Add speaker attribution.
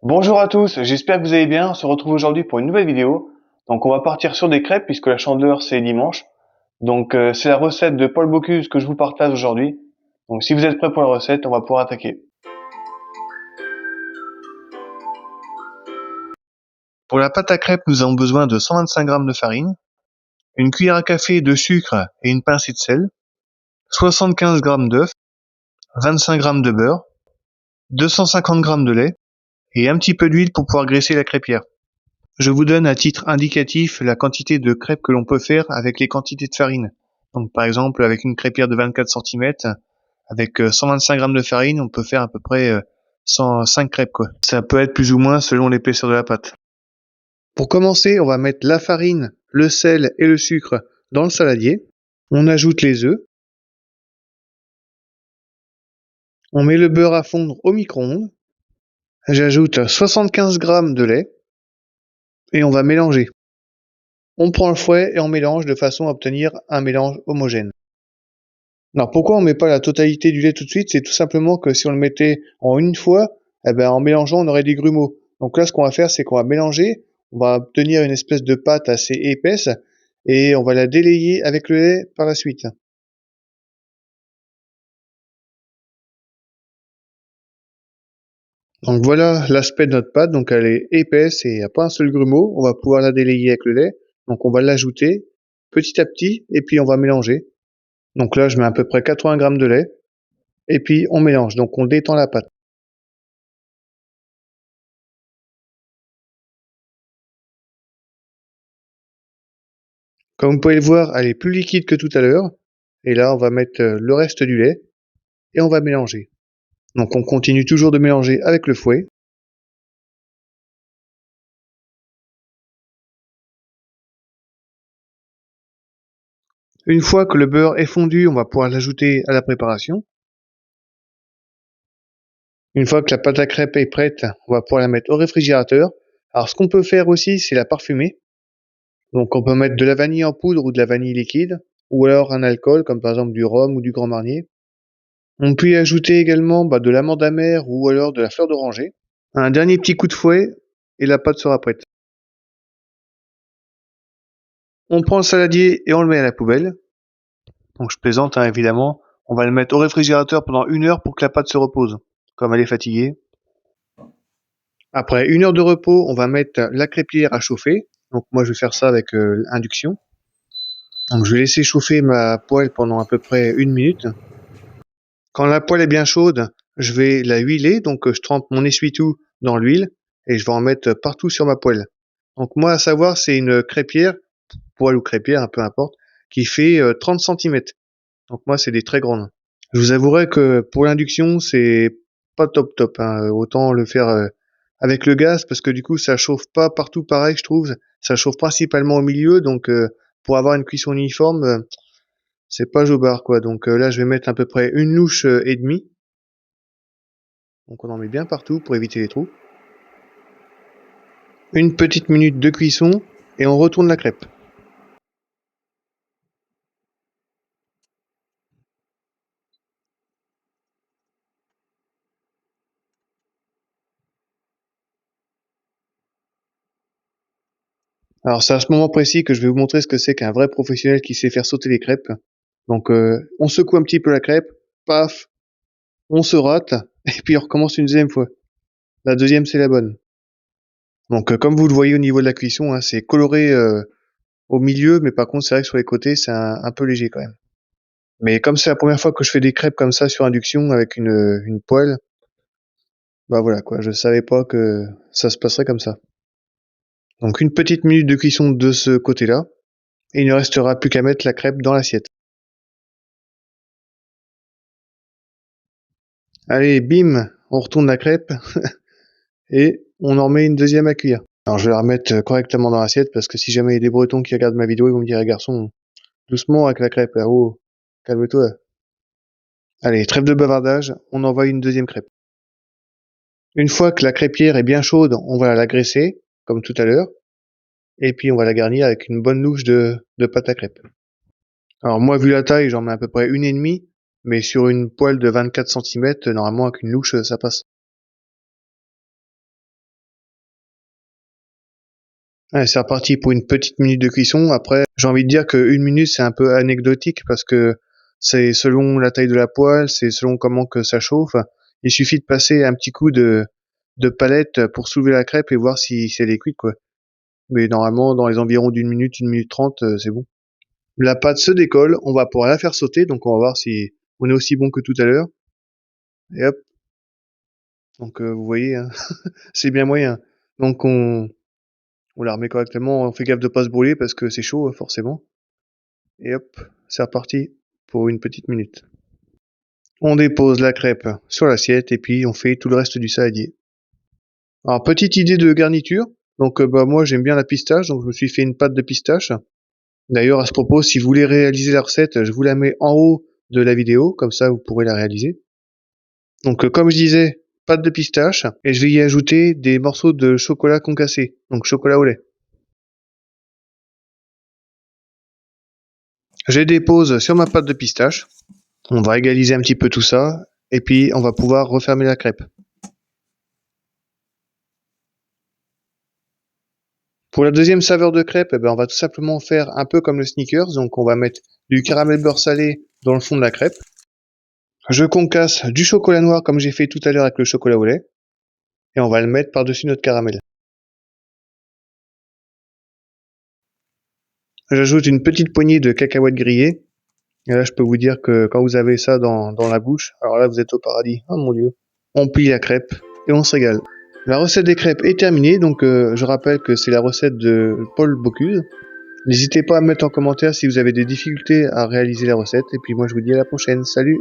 Speaker 1: Bonjour à tous, j'espère que vous allez bien. On se retrouve aujourd'hui pour une nouvelle vidéo. Donc on va partir sur des crêpes puisque la Chandeleur c'est dimanche. Donc c'est la recette de Paul Bocuse que je vous partage aujourd'hui. Donc si vous êtes prêts pour la recette, on va pouvoir attaquer. Pour la pâte à crêpes, nous avons besoin de 125 g de farine, une cuillère à café de sucre et une pincée de sel, 75 g d'œufs, 25 g de beurre, 250 g de lait et un petit peu d'huile pour pouvoir graisser la crêpière. Je vous donne à titre indicatif la quantité de crêpes que l'on peut faire avec les quantités de farine. Donc par exemple avec une crêpière de 24 cm, avec 125 g de farine, on peut faire à peu près 105 crêpes quoi. Ça peut être plus ou moins selon l'épaisseur de la pâte. Pour commencer, on va mettre la farine, le sel et le sucre dans le saladier. On ajoute les œufs. On met le beurre à fondre au micro-ondes. J'ajoute 75 g de lait et on va mélanger. On prend le fouet et on mélange de façon à obtenir un mélange homogène. Alors pourquoi on met pas la totalité du lait tout de suite? C'est tout simplement que si on le mettait en une fois, en mélangeant, on aurait des grumeaux. Donc là, ce qu'on va faire, c'est qu'on va mélanger, on va obtenir une espèce de pâte assez épaisse et on va la délayer avec le lait par la suite. Donc voilà l'aspect de notre pâte, donc elle est épaisse et il n'y a pas un seul grumeau. On va pouvoir la délayer avec le lait. Donc on va l'ajouter petit à petit et puis on va mélanger. Donc là, je mets à peu près 80 g de lait et puis on mélange. Donc on détend la pâte. Comme vous pouvez le voir, elle est plus liquide que tout à l'heure. Et là, on va mettre le reste du lait et on va mélanger. Donc on continue toujours de mélanger avec le fouet. Une fois que le beurre est fondu, on va pouvoir l'ajouter à la préparation. Une fois que la pâte à crêpes est prête, on va pouvoir la mettre au réfrigérateur. Alors ce qu'on peut faire aussi, c'est la parfumer. Donc on peut mettre de la vanille en poudre ou de la vanille liquide, ou alors un alcool comme par exemple du rhum ou du Grand Marnier. On peut y ajouter également de l'amande amère ou alors de la fleur d'oranger. Un dernier petit coup de fouet et la pâte sera prête. On prend le saladier et on le met à la poubelle. Donc je plaisante hein, évidemment. On va le mettre au réfrigérateur pendant 1 heure pour que la pâte se repose, comme elle est fatiguée. Après 1 heure de repos, on va mettre la crêpière à chauffer. Donc moi je vais faire ça avec induction. Donc je vais laisser chauffer ma poêle pendant à peu près 1 minute. Quand la poêle est bien chaude, je vais la huiler. Donc je trempe mon essuie-tout dans l'huile et je vais en mettre partout sur ma poêle. Donc moi à savoir c'est une crêpière, poêle ou crêpière, peu importe, qui fait 30 cm. Donc moi c'est des très grandes. Je vous avouerai que pour l'induction c'est pas top top, hein. Autant le faire avec le gaz parce que du coup ça chauffe pas partout pareil je trouve. Ça chauffe principalement au milieu donc pour avoir une cuisson uniforme c'est pas jobard quoi. Donc là je vais mettre à peu près une louche et demie. Donc on en met bien partout pour éviter les trous. Une petite minute de cuisson et on retourne la crêpe. Alors c'est à ce moment précis que je vais vous montrer ce que c'est qu'un vrai professionnel qui sait faire sauter les crêpes. Donc on secoue un petit peu la crêpe, paf, on se rate et puis on recommence une deuxième fois. La deuxième c'est la bonne. Donc comme vous le voyez au niveau de la cuisson, hein, c'est coloré au milieu, mais par contre c'est vrai que sur les côtés c'est un peu léger quand même. Mais comme c'est la première fois que je fais des crêpes comme ça sur induction avec une poêle, bah voilà quoi, je savais pas que ça se passerait comme ça. Donc une petite minute de cuisson de ce côté-là, et il ne restera plus qu'à mettre la crêpe dans l'assiette. Allez, bim, on retourne la crêpe et on en met une deuxième à cuire. Alors je vais la remettre correctement dans l'assiette parce que si jamais il y a des Bretons qui regardent ma vidéo, ils vont me dire, garçon, doucement avec la crêpe là, oh, calme-toi. Allez, trêve de bavardage, on envoie une deuxième crêpe. Une fois que la crêpière est bien chaude, on va la graisser, comme tout à l'heure, et puis on va la garnir avec une bonne louche de pâte à crêpes. Alors moi, vu la taille, j'en mets à peu près une et demie, mais sur une poêle de 24 cm, normalement avec une louche, ça passe. Ouais, c'est reparti pour une petite minute de cuisson. Après, j'ai envie de dire que 1 minute, c'est un peu anecdotique parce que c'est selon la taille de la poêle, c'est selon comment que ça chauffe. Il suffit de passer un petit coup de palette pour soulever la crêpe et voir si elle est cuite, quoi. Mais normalement, dans les environs d'1 minute, 1 minute 30, c'est bon. La pâte se décolle, on va pouvoir la faire sauter, donc on va voir si on est aussi bon que tout à l'heure. Et hop. Donc vous voyez, hein, c'est bien moyen. Donc on la remet correctement, on fait gaffe de pas se brûler parce que c'est chaud, forcément. Et hop, c'est reparti pour une petite minute. On dépose la crêpe sur l'assiette et puis on fait tout le reste du saladier. Alors, petite idée de garniture. Donc, bah, moi, j'aime bien la pistache, donc je me suis fait une pâte de pistache. D'ailleurs, à ce propos, si vous voulez réaliser la recette, je vous la mets en haut de la vidéo, comme ça vous pourrez la réaliser. Donc, comme je disais, pâte de pistache, et je vais y ajouter des morceaux de chocolat concassé, donc chocolat au lait. Je les dépose sur ma pâte de pistache. On va égaliser un petit peu tout ça, et puis on va pouvoir refermer la crêpe. Pour la deuxième saveur de crêpe, eh ben, on va tout simplement faire un peu comme le Snickers, donc on va mettre du caramel beurre salé dans le fond de la crêpe. Je concasse du chocolat noir comme j'ai fait tout à l'heure avec le chocolat au lait, et on va le mettre par-dessus notre caramel. J'ajoute une petite poignée de cacahuètes grillées, et là je peux vous dire que quand vous avez ça dans la bouche, alors là vous êtes au paradis, oh mon dieu. On plie la crêpe et on se régale. La recette des crêpes est terminée, donc je rappelle que c'est la recette de Paul Bocuse. N'hésitez pas à me mettre en commentaire si vous avez des difficultés à réaliser la recette, et puis moi je vous dis à la prochaine, salut!